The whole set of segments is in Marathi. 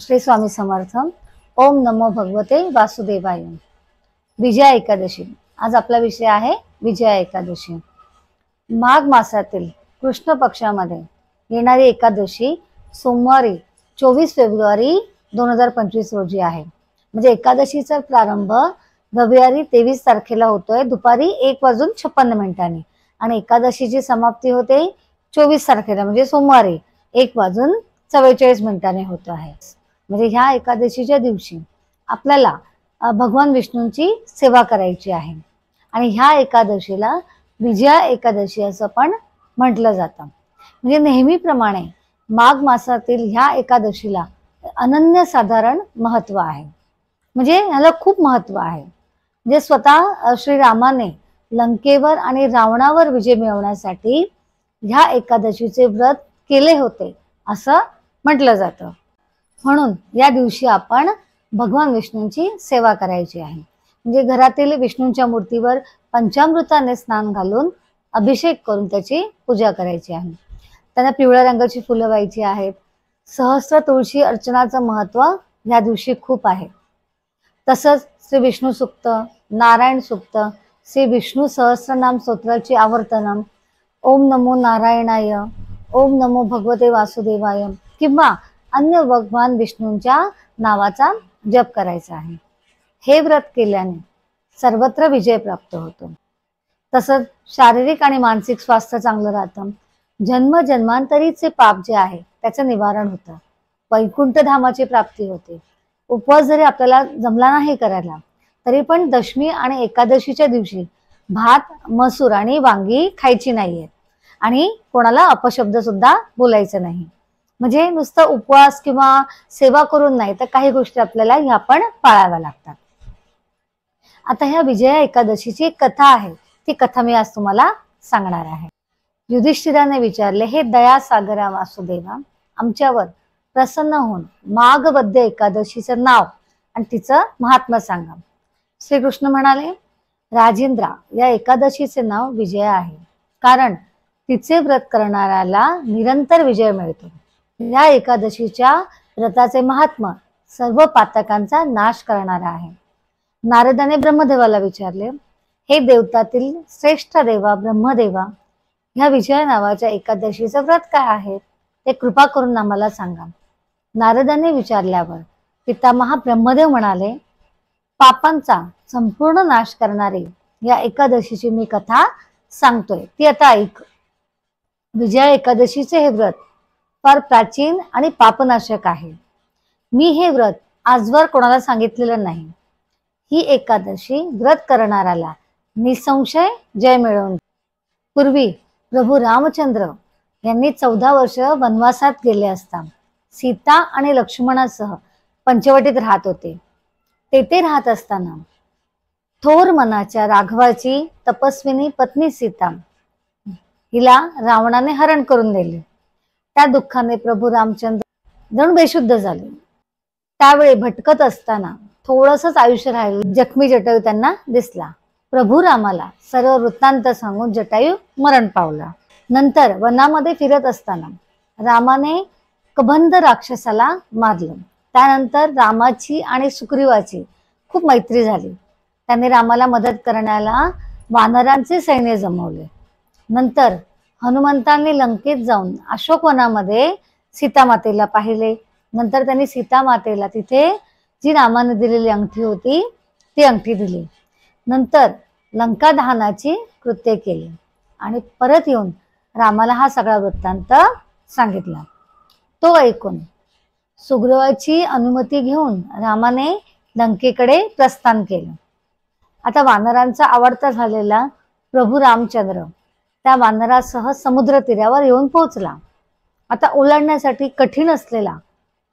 श्री स्वामी समर्थ. ओम नमो भगवते वासुदेवाय. विजया एकादशी. आज आपला विषय आहे विजया एकादशी. माघ मासातील कृष्ण पक्षामध्ये येणारी एकादशी सोमवारी 24 फेब्रुवारी 2025 रोजी आहे. म्हणजे एकादशीचा प्रारंभ रविवारी 23 तारखेला होतोय दुपारी 1:56 आणि एकादशीची समाप्ती होते 24 तारखेला म्हणजे सोमवारी 1:44 होत आहे. म्हणजे ह्या एकादशीच्या दिवशी आपल्याला भगवान विष्णूंची सेवा करायची आहे आणि ह्या एकादशीला विजया एकादशी असं पण म्हटलं जातं. म्हणजे नेहमीप्रमाणे माघ मासातील ह्या एकादशीला अनन्यसाधारण महत्व आहे. म्हणजे ह्याला खूप महत्व आहे. म्हणजे स्वतः श्रीरामाने लंकेवर आणि रावणावर विजय मिळवण्यासाठी ह्या एकादशीचे व्रत केले होते असं म्हटलं जातं. म्हणून या दिवशी आपण भगवान विष्णूंची सेवा करायची आहे. म्हणजे घरातील विष्णूंच्या मूर्तीवर पंचामृताने स्नान घालून अभिषेक करून त्याची पूजा करायची आहे. त्यांना पिवळ्या रंगाची फुलं व्हायची आहेत. सहस्त्र तुळशी अर्चनाचं महत्व या दिवशी खूप आहे. तसंच श्री विष्णू सूक्त, नारायण सूक्त, श्री विष्णू सहस्त्रनाम स्तोत्राची आवर्तनम, ओम नमो नारायणाय, ओम नमो भगवते वासुदेवाय किंवा अन्य भगवान विष्णूंच्या नावाचा जप करायचा आहे. हे व्रत केल्याने सर्वत्र विजय प्राप्त होतो. तसंच शारीरिक आणि मानसिक स्वास्थ्य चांगलं राहतं. जन्म जन्मांतरीचे पाप जे आहे त्याचं निवारण होतं. वैकुंठ धामाची प्राप्ती होते. उपवास जरी आपल्याला जमला नाही करायला तरी पण दशमी आणि एकादशीच्या दिवशी भात, मसूर आणि वांगी खायची नाहीये आणि कोणाला अपशब्द सुद्धा बोलायचं नाही. म्हणजे नुसतं उपवास किंवा सेवा करून नाही तर काही गोष्टी आपल्याला ह्या पण पाळाव्या लागतात. आता ह्या विजया एकादशीची एक कथा आहे. ती कथा मी आज तुम्हाला सांगणार आहे. युधिष्ठिराने विचारले, हे दया सागरा वासुदेवा, आमच्यावर प्रसन्न होऊन माघ वद्य एकादशीचं नाव आणि तिचं महात्म्य सांगा. श्रीकृष्ण म्हणाले, राजेंद्रा, या एकादशीचे नाव विजया आहे, कारण तिचे व्रत करणाऱ्याला निरंतर विजय मिळतो. या एकादशीच्या व्रताचे महात्म्य सर्व पातकांचा नाश करणारा आहे. नारदाने ब्रह्मदेवाला विचारले, हे देवतातील श्रेष्ठ देवा ब्रह्मदेवा, ह्या विजया नावाच्या एकादशीचं व्रत काय आहे ते कृपा करून आम्हाला सांगा. नारदाने विचारल्यावर पितामहा ब्रह्मदेव म्हणाले, पापांचा संपूर्ण नाश करणारी या एकादशीची मी कथा सांगतोय, ती आता ऐक. विजया एकादशीचे हे व्रत फार प्राचीन आणि पापनाशक आहे. मी हे व्रत आजवर कोणाला सांगितलेलं नाही. ही एकादशी व्रत करणाऱ्याला निसंशय जय मिळवून. पूर्वी प्रभू रामचंद्र यांनी 14 वर्ष वनवासात गेले असता सीता आणि लक्ष्मणासह पंचवटीत राहत होते. तेथे राहत असताना थोर मनाच्या राघवाची तपस्विनी पत्नी सीता हिला रावणाने हरण करून दिले. त्या दुःखाने प्रभू रामचंद्र जणू बेशुद्ध झाले. त्यावेळी भटकत असताना थोडंसंच आयुष्य राहिलं. जखमी जटायू त्यांना दिसला. प्रभू रामाला सर्व वृत्तांत सांगून जटायू मरण पावला. नंतर वनामध्ये फिरत असताना रामाने कबंध राक्षसाला मारलं. त्यानंतर रामाची आणि सुग्रीवाची खूप मैत्री झाली. त्याने रामाला मदत करण्याला वानरांचे सैन्य जमवले. नंतर हनुमंतांनी लंकेत जाऊन अशोकवनामध्ये सीतामातेला पाहिले. नंतर त्यांनी सीतामातेला तिथे जी रामाने दिलेली अंगठी होती ती अंगठी दिली. नंतर लंका दहनाची कृत्य केली आणि परत येऊन रामाला हा सगळा वृत्तांत सांगितला. तो ऐकून सुग्रीवाची अनुमती घेऊन रामाने लंकेकडे प्रस्थान केलं. आता वानरांचा आवडता झालेला प्रभू रामचंद्र त्या वानरासह समुद्र तीरावर येऊन पोहोचला. आता ओलांडण्यासाठी कठीण असलेला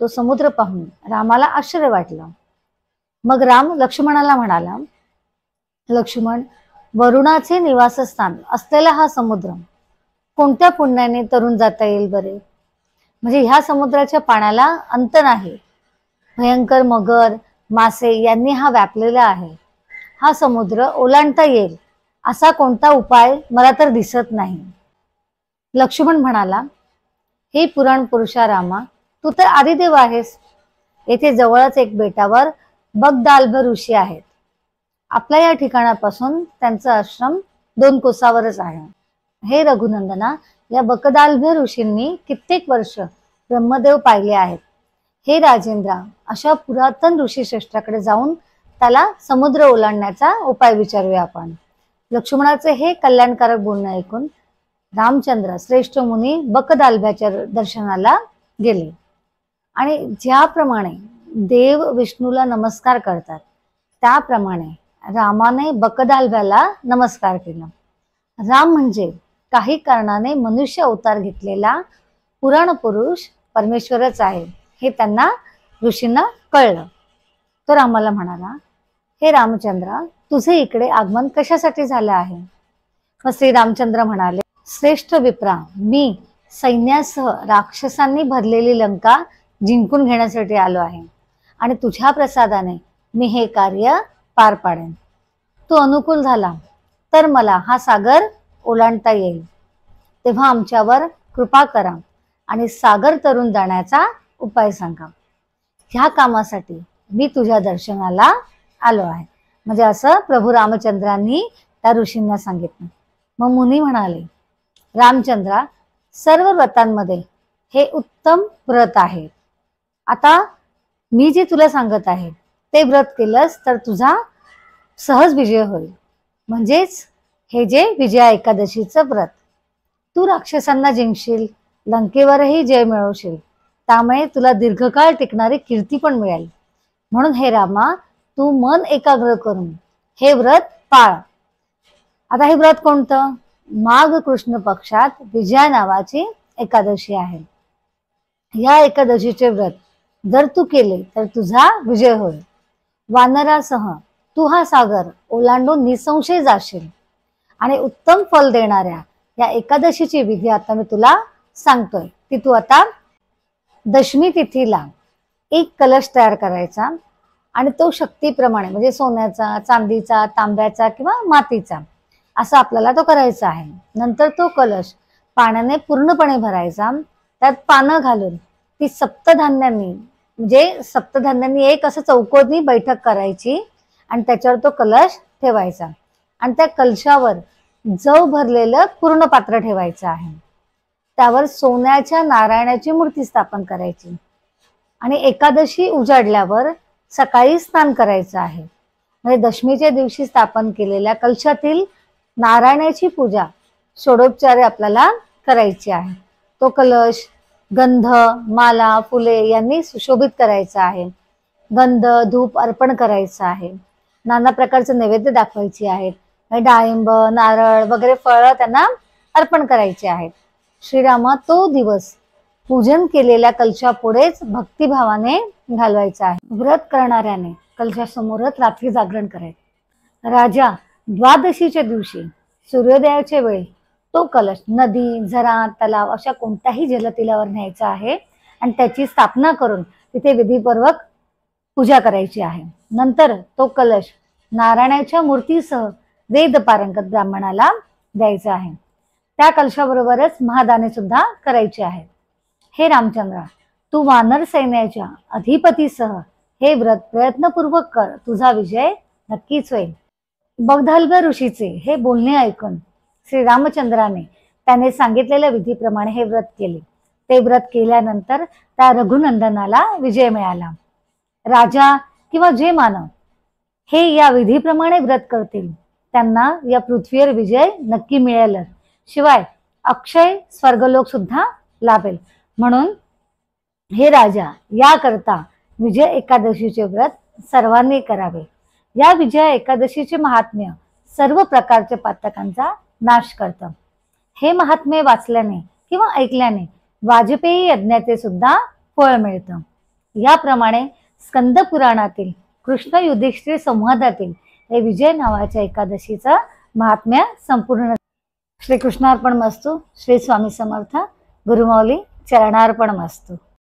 तो समुद्र पाहून रामाला आश्चर्य वाटलं. मग राम लक्ष्मणाला म्हणाला, लक्ष्मण, वरुणाचे निवासस्थान असलेला हा समुद्र कोणत्या पुण्याने तरून जाता येईल बरे? म्हणजे ह्या समुद्राच्या पाण्याला अंत नाही. भयंकर मगर, मासे यांनी हा व्यापलेला आहे. हा समुद्र ओलांडता येईल असा कोणता उपाय मला तर दिसत नाही. लक्ष्मण म्हणाला, हे पुराण पुरुषा रामा, तू तर आदिदेव आहेस. येथे जवळच एक बेटावर बगदाल्भ ऋषी आहेत. आपल्या या ठिकाणापासून त्यांचा आश्रम 2 कोसावरच आहे. हे रघुनंदना, या बकदाल्भ ऋषींनी कित्येक वर्ष ब्रह्मदेव पाहिले आहेत. हे राजेंद्रा, अशा पुरातन ऋषी श्रेष्ठाकडे जाऊन त्याला समुद्र ओलांडण्याचा उपाय विचारूया आपण. लक्ष्मणाचे हे कल्याणकारक बोलणे ऐकून रामचंद्र श्रेष्ठ मुनी बकदाल्भ्याच्या दर्शनाला गेले आणि ज्याप्रमाणे देव विष्णूला नमस्कार करतात त्याप्रमाणे रामाने बकदाल्भ्याला नमस्कार केला. राम म्हणजे काही कारणाने मनुष्य अवतार घेतलेला पुराण पुरुष परमेश्वरच आहे हे त्यांना ऋषींना कळलं. तो रामाला म्हणाला, हे रामचंद्र, तुझे इकडे आगमन कशासाठी झाले आहे? मग श्री रामचंद्र म्हणाले, श्रेष्ठ विप्रा, मी सैन्यासह राक्षसांनी भरलेली लंका जिंकून घेण्यासाठी आलो आहे आणि तुझ्या प्रसादाने मी हे कार्य पार पाडेन. तू अनुकूल झाला तर मला हा सागर ओलांडता येईल. तेव्हा आमच्यावर कृपा करा आणि सागर तरून जाण्याचा उपाय सांगा. ह्या कामासाठी मी तुझ्या दर्शनाला आलो आहे. म्हणजे असं प्रभू रामचंद्रांनी त्या ऋषींना सांगितलं. मग मुनी म्हणाले, रामचंद्रा, सर्व व्रतांमध्ये हे उत्तम व्रत आहे. आता मी जे तुला सांगत आहे ते व्रत केलंस तर तुझा सहज विजय होईल. म्हणजेच हे जे विजया एकादशीचं व्रत, तू राक्षसांना जिंकशील, लंकेवरही जय मिळवशील, त्यामुळे तुला दीर्घकाळ टिकणारी कीर्ती पण मिळेल. म्हणून हे रामा, तू मन एकाग्र करून हे व्रत पाळ. आता हे व्रत कोणतं? माघ कृष्ण पक्षात विजया नावाची एकादशी आहे. या एकादशीचे व्रत जर तू केले तर तुझा विजय होईल. वानरासह तू हा सागर ओलांडून निसंशय जाशील आणि उत्तम फल देणाऱ्या या एकादशीची विधी आता मी तुला सांगतोय. ती तू आता दशमी तिथीला एक कलश तयार करायचा आणि तो शक्तीप्रमाणे म्हणजे सोन्याचा, चांदीचा, तांब्याचा किंवा मातीचा असा आपल्याला तो करायचा आहे. नंतर तो कलश पाण्याने पूर्णपणे भरायचा. त्यात पानं घालून ती सप्तधान्यांनी म्हणजे सप्तधान्यांनी एक असं चौकोनी बैठक करायची आणि त्याच्यावर तो कलश ठेवायचा आणि त्या कलशावर जव भरलेलं पूर्ण पात्र ठेवायचं आहे. त्यावर सोन्याच्या नारायणाची मूर्ती स्थापन करायची आणि एकादशी उजाडल्यावर सकाळी स्नान करायचं आहे. म्हणजे दशमीच्या दिवशी स्थापन केलेल्या कलशातील नारायणाची पूजा षोडोपचारे आपल्याला करायची आहे. तो कलश गंध, माला, फुले यांनी सुशोभित करायचा आहे. गंध, धूप अर्पण करायचं आहे. नाना प्रकारचे नैवेद्य दाखवायचे आहेत. डाळिंब, नारळ वगैरे फळं त्यांना अर्पण करायचे आहेत. श्रीरामा, तो दिवस पूजन केलेल्या कलशापुढेच भक्तिभावाने घालवायचा आहे. व्रत करणाऱ्याने कलशासमोरच रात्री जागरण करायचे. राजा द्वादशीच्या दिवशी सूर्योदयाच्या वेळी तो कलश नदी, झरा, तलाव अशा कोणत्याही जलतीलावर न्यायचा आहे आणि त्याची स्थापना करून तिथे विधीपूर्वक पूजा करायची आहे. नंतर तो कलश नारायणाच्या मूर्तीसह वेद पारंगत ब्राह्मणाला द्यायचा आहे. त्या कलशाबरोबरच महादाने सुद्धा करायचे आहेत. हे रामचंद्रा, तू वानर सैन्याच्या अधिपतीसह हे व्रत प्रयत्नपूर्वक कर. तुझा विजय नक्कीच होईल. बगदाल्भ ऋषीचे हे बोलणे ऐकून श्री रामचंद्राने त्याने सांगितलेल्या विधीप्रमाणे हे व्रत केले. ते व्रत केल्यानंतर त्या रघुनंदनाला विजय मिळाला. राजा किंवा जे मानव हे या विधीप्रमाणे व्रत करतील त्यांना या पृथ्वीवर विजय नक्की मिळेल. शिवाय अक्षय स्वर्गलोक सुद्धा लाभेल. म्हणून हे राजा, याकरता विजय एकादशीचे व्रत सर्वांनी करावे. या विजया एकादशीचे महात्म्य सर्व प्रकारच्या पातकांचा नाश करतं. हे महात्म्य वाचल्याने किंवा ऐकल्याने वाजपेयी यज्ञाचे सुद्धा फळ मिळतं. याप्रमाणे स्कंद पुराणातील कृष्ण युधिष्ठिर संवादातील हे विजय नावाच्या एकादशीचं महात्म्य संपूर्ण. श्री कृष्णार्पण मस्तु. श्री स्वामी समर्थ. गुरुमाऊली चरणार्पण मस्तु.